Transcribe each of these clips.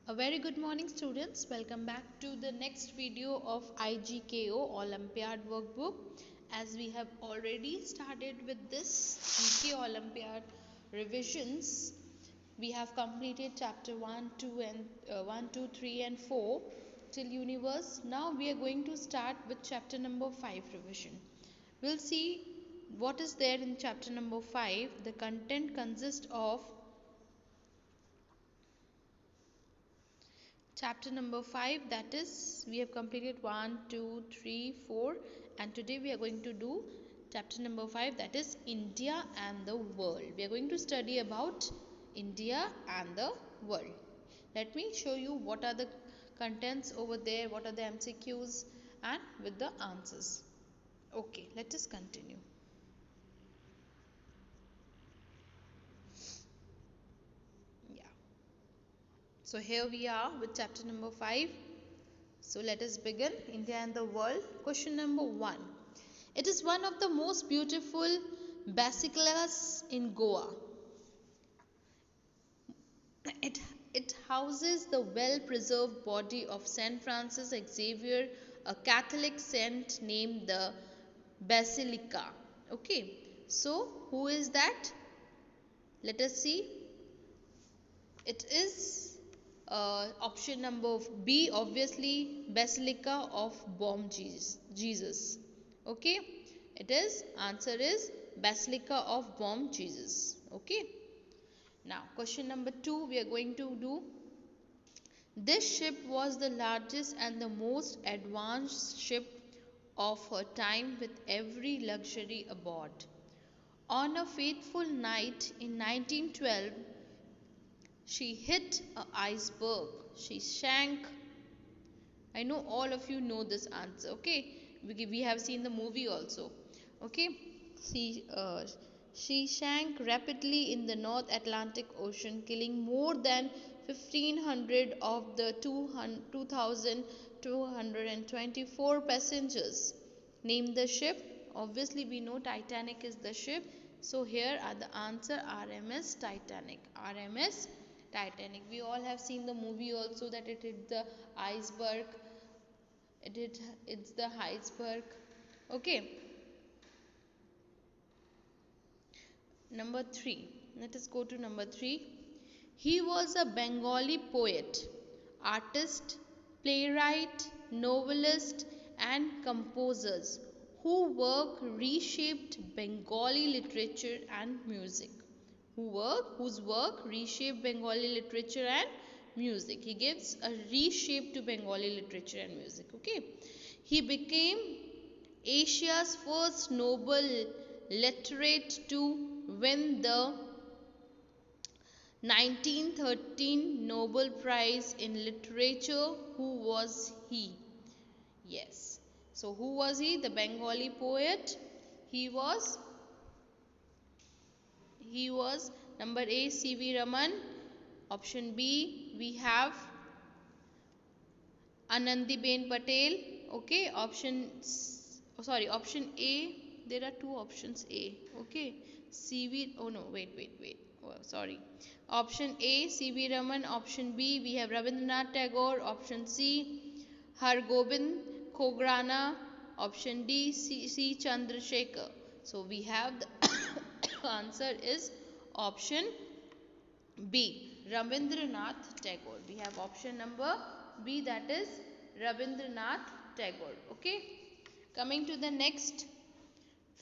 A very good morning, students. Welcome back to the next video of IGKO Olympiad workbook. As we have already started with this GK Olympiad revisions, we have completed chapter 1, 2 and 1, 2, 3 and 4 till universe. Now we are going to start with chapter number 5 revision. We'll see what is there in chapter number 5. The content consists of chapter number 5, that is we have completed 1, 2, 3, 4, and today we are going to do chapter number 5, that is India and the world. We are going to study about India and the world. Let me show you what are the contents over there, what are the MCQs and with the answers. Okay, let us continue. So here we are with chapter number 5. So let us begin. India and the world. Question number 1. It is one of the most beautiful basilicas in Goa. It houses the well-preserved body of Saint Francis Xavier, a Catholic saint named the Basilica. Okay. So who is that? Let us see. It is option number B, obviously Basilica of Bom Jesus. Okay, it is answer is Basilica of Bom Jesus. Okay, now question number 2 we are going to do. This ship was the largest and the most advanced ship of her time with every luxury aboard. On a fateful night in 1912, she hit an iceberg. She sank. I know all of you know this answer. Okay, we have seen the movie also. Okay, she sank rapidly in the North Atlantic Ocean, killing more than 1,500 of the 2,224 passengers. Name the ship. Obviously, we know Titanic is the ship. So here are the answer: RMS Titanic. RMS Titanic. We all have seen the movie also that it hit the iceberg. It's the iceberg. Okay. Number 3. Let us go to number 3. He was a Bengali poet, artist, playwright, novelist, and composers whose work reshaped Bengali literature and music. Whose work reshaped Bengali literature and music. He gives a reshape to Bengali literature and music. Okay. He became Asia's first Nobel literate to win the 1913 Nobel Prize in Literature. Who was he? Yes. So who was he? The Bengali poet. He was number A, C.V. Raman. Option B, we have Anandiben Patel. Okay, option A. There are two options A. Okay, C.V. Oh no, wait. Oh, sorry. Option A, C.V. Raman. Option B, we have Rabindranath Tagore. Option C, Hargobind Khorana. Option D, C. Chandrasekhar. So we have the answer is option B, Rabindranath Tagore. We have option number B, that is Rabindranath Tagore. Okay. Coming to the next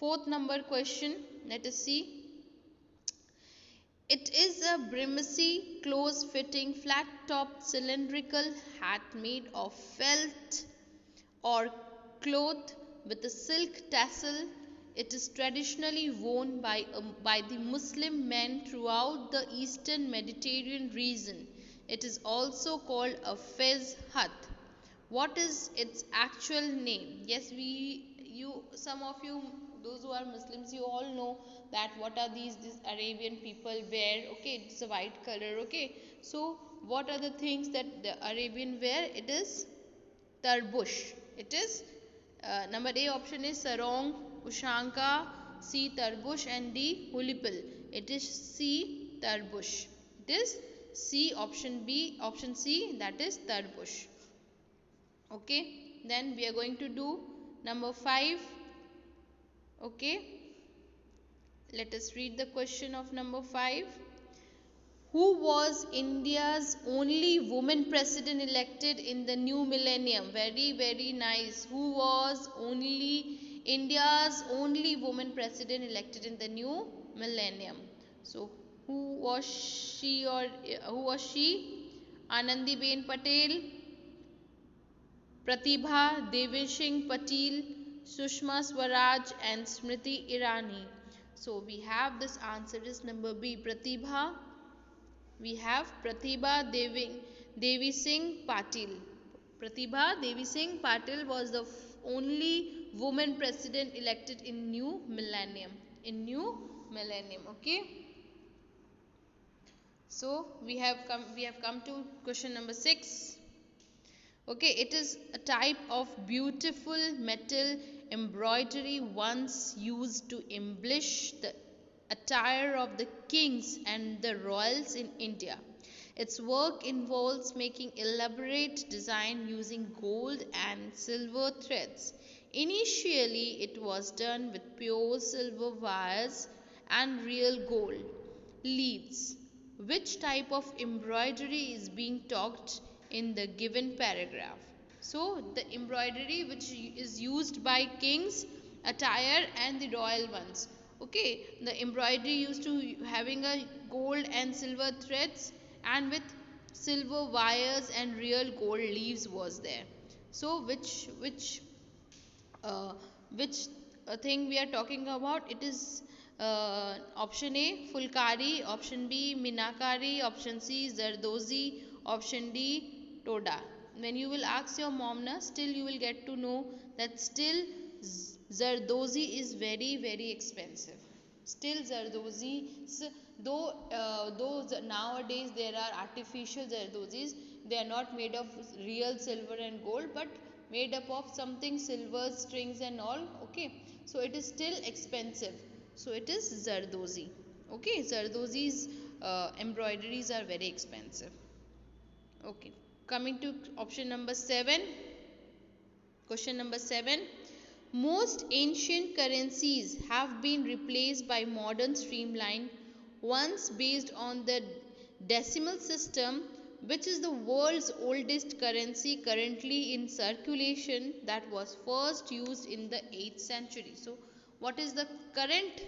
4th number question. Let us see. It is a brimacy, close-fitting, flat-topped, cylindrical hat made of felt or cloth with a silk tassel. It is traditionally worn by the Muslim men throughout the eastern Mediterranean region. It is also called a fez hat. What is its actual name? Yes, some of you, those who are Muslims, you all know that what are these Arabian people wear. Okay, it's a white color. Okay, so what are the things that the Arabian wear? It is tarbush. It is number A option is sarong, ushanka, C tarbush, and D hulipal. It is C tarbush. It is C. Option C, that is Tarbush. Okay, then we are going to do number 5. Okay, let us read the question of number 5. Who was India's only woman president elected in the new millennium? Very, very nice. Who was India's only woman president elected in the new millennium? So, who was she or who was she? Anandiben Patel, Pratibha Deveshing Patil, Sushma Swaraj, and Smriti Irani. So we have this answer is number B, Pratibha. We have Pratibha Devi Singh Patil. Pratibha Devi Singh Patil was the only woman president elected in new millennium. In new millennium, okay. So we have come to question number 6. Okay, it is a type of beautiful metal embroidery once used to embellish the attire of the kings and the royals in India. Its work involves making elaborate design using gold and silver threads. Initially, it was done with pure silver wires and real gold leaves. Which type of embroidery is being talked in the given paragraph? So, the embroidery which is used by kings attire and the royal ones. Okay, the embroidery used to having a gold and silver threads and with silver wires and real gold leaves was there. So, uh, which thing we are talking about? It is option A Fulkari, option B Minakari, option C Zardozi, option D Toda. When you will ask your mom na, still you will get to know that still Zardozi is very, very expensive. Still Zardozi, though nowadays there are artificial Zardozis, they are not made of real silver and gold, but made up of something silver strings and all. Okay, so it is still expensive. So it is Zardozi. Okay, Zardozi's embroideries are very expensive. Okay, coming to option number 7. Question number 7. Most ancient currencies have been replaced by modern streamlined ones based on the decimal system, which is the world's oldest currency currently in circulation that was first used in the 8th century. So, what is the current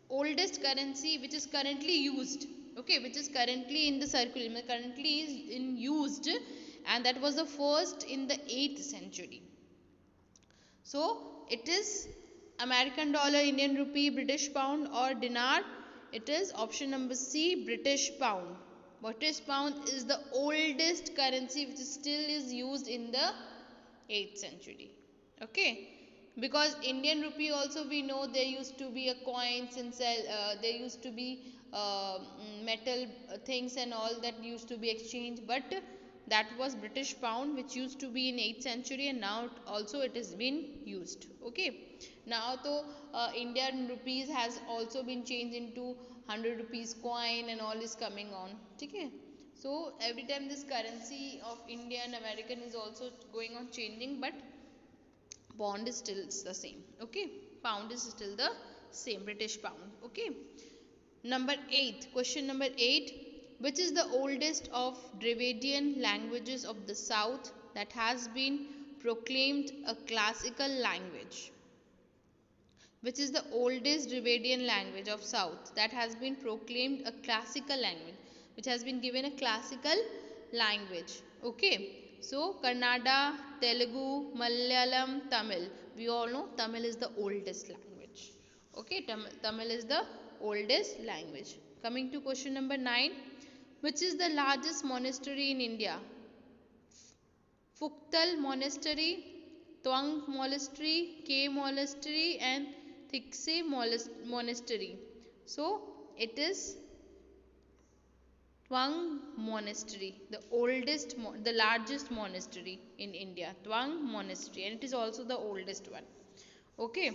oldest currency which is currently used? Okay, which is currently in the circulation, currently is in used, and that was the first in the 8th century. So it is American dollar, Indian rupee, British pound, or dinar. It is option number C, British pound. British pound is the oldest currency which still is used in the 8th century. Okay, because Indian rupee also we know there used to be a coins and there used to be metal things and all that used to be exchanged, but that was British pound which used to be in 8th century, and now also it has been used. Okay, now so Indian rupees has also been changed into 100 rupees coin and all is coming on. Okay, so every time this currency of Indian American is also going on changing, but bond is still the same. Okay, pound is still the same, British pound. Okay, number 8, question number 8. Which is the oldest of Dravidian languages of the south that has been proclaimed a classical language? Which is the oldest Dravidian language of south that has been proclaimed a classical language, which has been given a classical language? Okay, so Kannada, Telugu, Malayalam, Tamil. We all know Tamil is the oldest language. Okay, Tamil is the oldest language. Coming to question number 9. Which is the largest monastery in India? Phuktal Monastery, Twang Monastery, K Monastery, and Thikse Monastery. So it is Twang Monastery, the oldest, the largest monastery in India. Twang Monastery, and it is also the oldest one. Okay.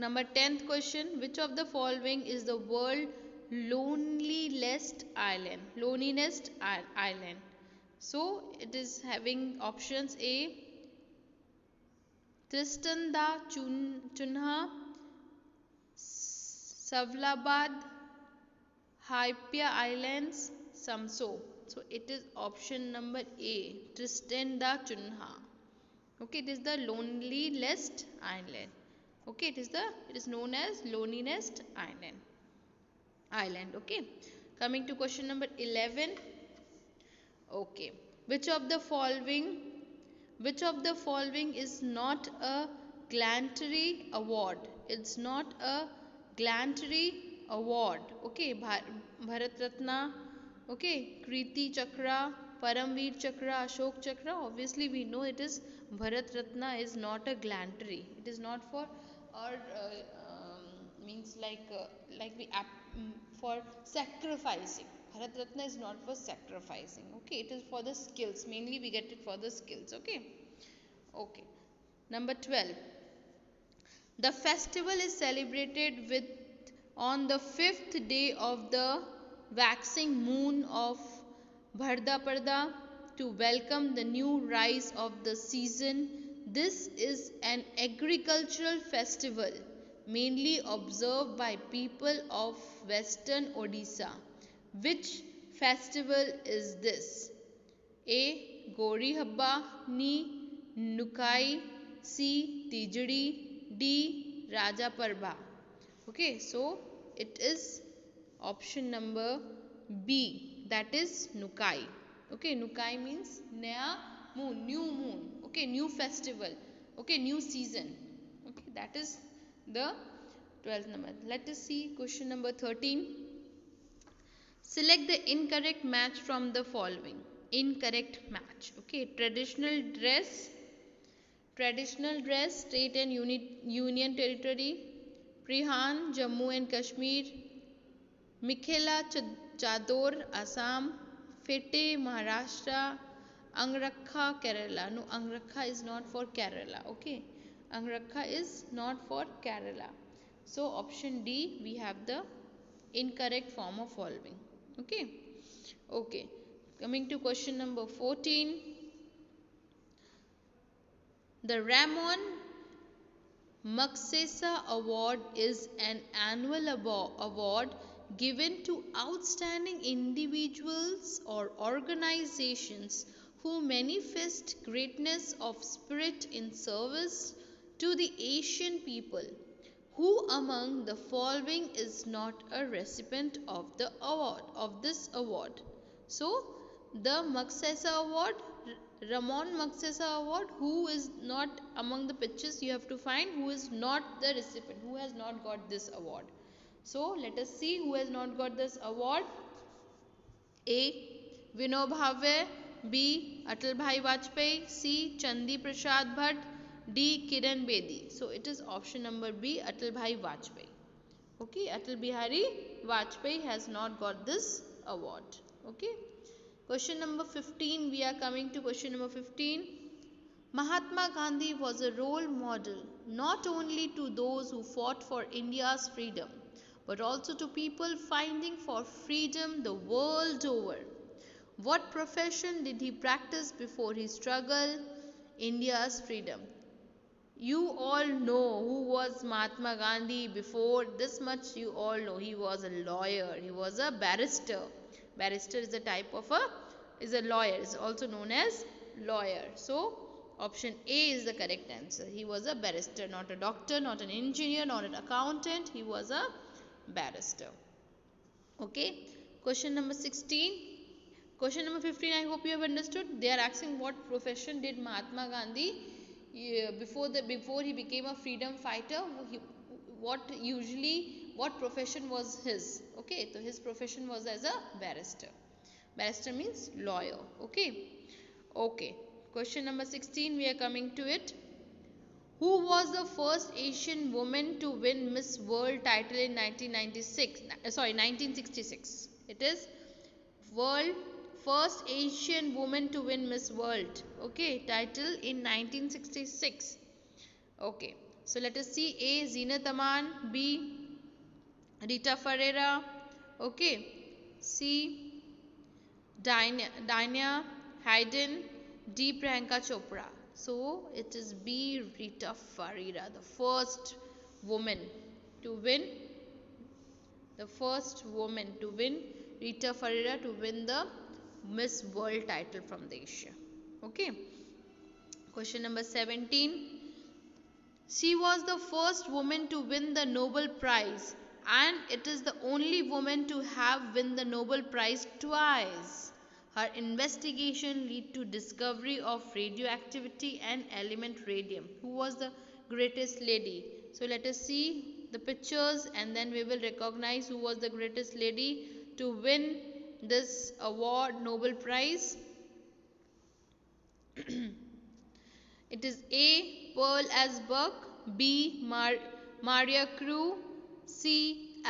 Number 10th question, which of the following is the world loneliest island? Loneliness island. So it is having options A, Tristan da Cunha, Savlabad, Hypia Islands, Samso. So it is option number A, Tristan da Cunha. Okay, it is the loneliest island. Okay, it is known as loneliness island. Okay, coming to question number 11. Okay, which of the following is not a glantory award? It's not a glantory award. Okay, Bharat Ratna, okay, Kriti Chakra, Paramveer Chakra, Ashok Chakra. Obviously, we know it is Bharat Ratna is not a glantory. It is not for our means like for sacrificing. Bharat Ratna is not for sacrificing. Okay, it is for the skills. Mainly, we get it for the skills. Okay. Okay. Number 12. The festival is celebrated with on the 5th day of the waxing moon of Bhardaparda to welcome the new rise of the season. This is an agricultural festival mainly observed by people of western Odisha. Which festival is this? A. Gori Habba, Ni Nukai, C. Tijdi, D. Raja Parba. Okay, so it is option number B, that is Nukai. Okay, Nukai means Naya moon, new moon. Okay, new festival. Okay, new season. Okay, that is the 12th number. Let us see question number 13. Select the incorrect match from the following. Incorrect match. Okay, traditional dress, state and union territory, Prihan, Jammu and Kashmir, Mikhela Chador, Assam, Fete, Maharashtra, Angrakha, Kerala. No, Angrakha is not for Kerala. Okay, Angrakha is not for Kerala. So option D, we have the incorrect form of following. Okay. Okay. Coming to question number 14. The Ramon Magsaysay Award is an annual award given to outstanding individuals or organizations who manifest greatness of spirit in service to the Asian people. Who among the following is not a recipient of the award, of this award? So, the Magsaysay Award, Ramon Magsaysay Award, who is not among the pictures, you have to find who is not the recipient, who has not got this award. So, let us see who has not got this award. A. Vinoba Bhave, B. Atal Bhai Vajpayee, C. Chandi Prasad Bhatt, D. Kiran Bedi. So it is option number B, Atal Bhai Vajpayee. Okay, Atal Bihari Vajpayee has not got this award. Okay. Question number 15, we are coming to question number 15. Mahatma Gandhi was a role model not only to those who fought for India's freedom, but also to people fighting for freedom the world over. What profession did he practice before he struggled India's freedom? You all know who was Mahatma Gandhi before. This much you all know. He was a lawyer. He was a barrister. Barrister is a type of a lawyer. Is also known as lawyer. So option A is the correct answer. He was a barrister, not a doctor, not an engineer, not an accountant. He was a barrister. Okay. Question number 16. Question number 15, I hope you have understood. They are asking what profession did Mahatma Gandhi before he became a freedom fighter. What profession was his? Okay, so his profession was as a barrister. Barrister means lawyer. Okay. Okay. Question number 16, we are coming to it. Who was the first Asian woman to win Miss World title in 1966? It is first Asian woman to win Miss World, okay, title in 1966. Okay, So let us see. A. Zinat Aman. B. Rita Ferreira. Okay. C. Diana Hayden. D. Priyanka Chopra. So it is B. Rita Ferreira, the first woman to win. The first woman to win, Rita Ferreira, to win the Miss World title from the Asia. Okay. Question number 17. She was the first woman to win the Nobel Prize, and it is the only woman to have won the Nobel Prize twice. Her investigation led to discovery of radioactivity and element radium. Who was the greatest lady? So let us see the pictures and then we will recognize who was the greatest lady to win this award, Nobel Prize. It is A. Pearl Asbuck, B. Maria Crew, C.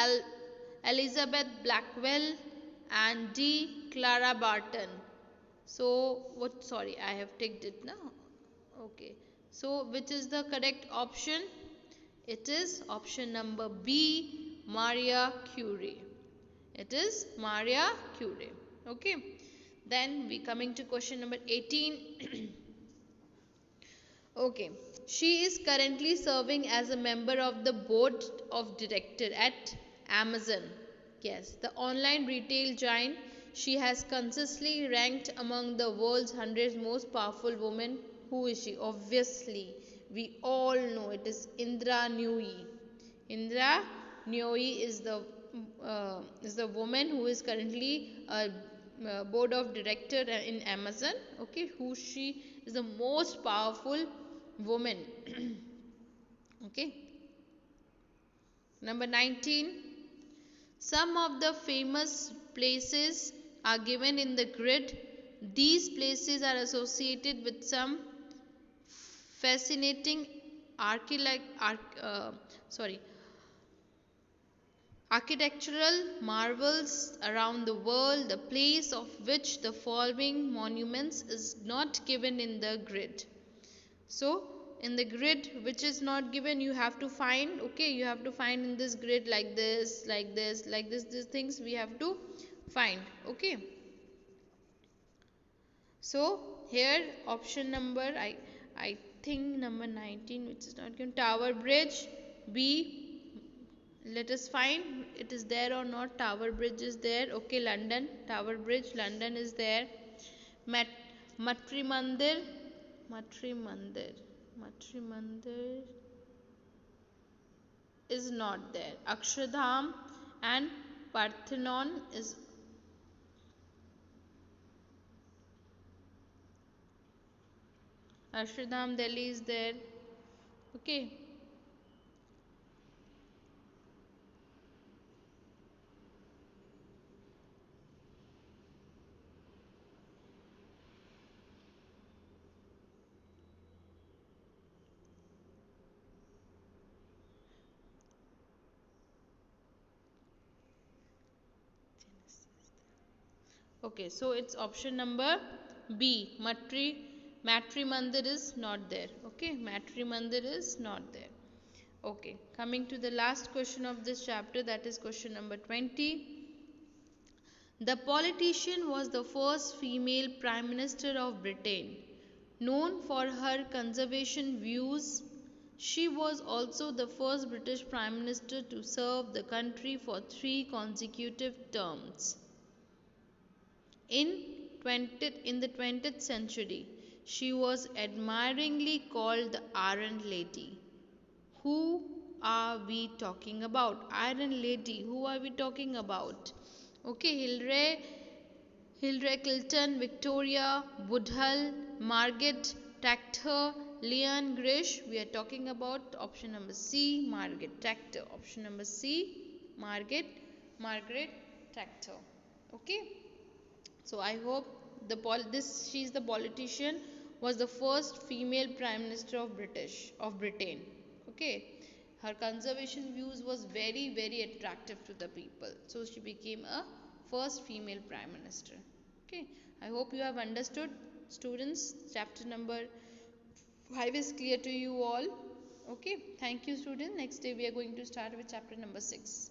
Elizabeth Blackwell, and D. Clara Barton. So what? Sorry, I have ticked it now. Okay. So which is the correct option? It is option number B. Maria Curie. It is Maria Curie. Okay. Then we coming to question number 18. Okay. She is currently serving as a member of the board of director at Amazon. Yes, the online retail giant. She has consistently ranked among the world's 100 most powerful women. Who is she? Obviously, we all know it is Indra Nooyi. Indra Nooyi is the woman who is currently a board of director in Amazon. Okay, who she is the most powerful woman. Okay. Number 19. Some of the famous places are given in the grid. These places are associated with some fascinating architectural marvels around the world, the place of which the following monuments is not given in the grid. So in the grid which is not given, you have to find. Okay, you have to find in this grid like this, like this, like this. These things we have to find. Okay. So here option number I think number 19, which is not given. Tower Bridge. B. Let us find it is there or not. Tower Bridge is there. Okay, London. Tower Bridge, London is there. Matri Mandir. Matri Mandir. Matri Mandir is not there. Akshardham and Parthenon is. Akshardham, Delhi is there. Okay. Okay, so it's option number B. Matri Mandir is not there. Okay, Matri Mandir is not there. Okay, coming to the last question of this chapter, that is question number 20. The politician was the first female Prime Minister of Britain. Known for her conservation views, she was also the first British Prime Minister to serve the country for 3 consecutive terms. In the 20th century, she was admiringly called the Iron Lady. Who are we talking about? Iron Lady. Who are we talking about? Okay, Hillary Clinton, Victoria Woodhull, Margaret Thatcher, Leon Grish. We are talking about option number C, Margaret Thatcher. Option number C, Margaret Thatcher. Okay. So I hope she is the politician, was the first female Prime Minister of Britain. Okay. Her conservation views was very attractive to the people. So she became a first female Prime Minister. Okay. I hope you have understood, students. Chapter number 5 is clear to you all. Okay, thank you students. Next day we are going to start with chapter number 6.